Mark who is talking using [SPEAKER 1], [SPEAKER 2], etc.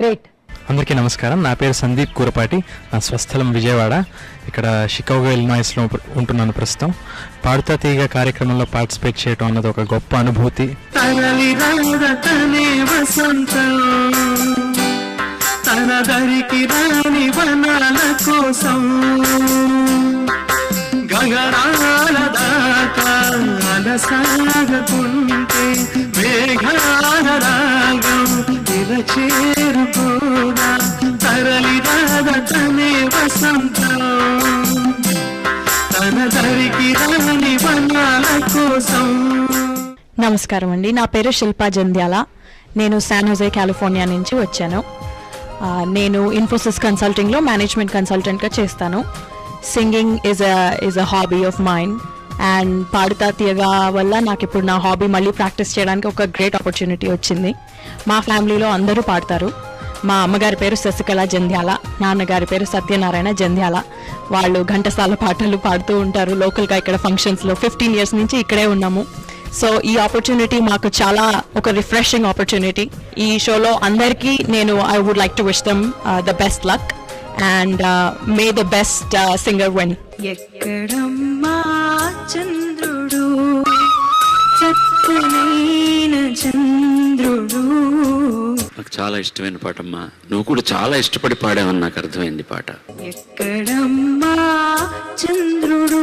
[SPEAKER 1] Great.
[SPEAKER 2] అందరికీ నమస్కారం. నా పేరు సందీప్ కూరపాటి. నా స్వస్థలం విజయవాడ. ఇక్కడ షికాగో ఇలినాయిస్లో ఉంటున్నాను ప్రస్తుతం. పాడుతా తీగ కార్యక్రమంలో పార్టిసిపేట్ చేయడం అన్నది ఒక గొప్ప అనుభూతి.
[SPEAKER 1] నమస్కారం అండి, నా పేరు శిల్పా జంధ్యాల. నేను శాన్ హోజే కాలిఫోర్నియా నుంచి వచ్చాను. నేను ఇన్ఫోసిస్ కన్సల్టింగ్లో మేనేజ్మెంట్ కన్సల్టెంట్గా చేస్తాను. Singing is a hobby of mind and Paaduta Theeyaga వల్ల నాకు ఇప్పుడు నా హాబీ మళ్ళీ ప్రాక్టీస్ చేయడానికి ఒక గ్రేట్ ఆపర్చునిటీ వచ్చింది. మా ఫ్యామిలీలో అందరూ పాడతారు. మా అమ్మగారి పేరు శశికళ జంధ్యాల, నాన్నగారి పేరు సత్యనారాయణ జంధ్యాల. వాళ్ళు ఘంటసాల పాటలు పాడుతూ ఉంటారు లోకల్గా ఇక్కడ ఫంక్షన్స్లో. 15 years నుంచి ఇక్కడే ఉన్నాము. సో ఈ ఆపర్చునిటీ మాకు చాలా ఒక రిఫ్రెషింగ్ ఆపర్చునిటీ. ఈ షోలో అందరికీ నేను I would like to wish them the best luck and may the best singer win.
[SPEAKER 3] ఎక్కడమ్మా చంద్రుడు చక్కనైన చంద్రుడు.
[SPEAKER 4] నాకు చాలా ఇష్టమైన పాటమ్మా. నువ్వు కూడా చాలా ఇష్టపడి పాడావని నాకు అర్థమైంది పాట.
[SPEAKER 3] ఎక్కడమ్మా చంద్రుడు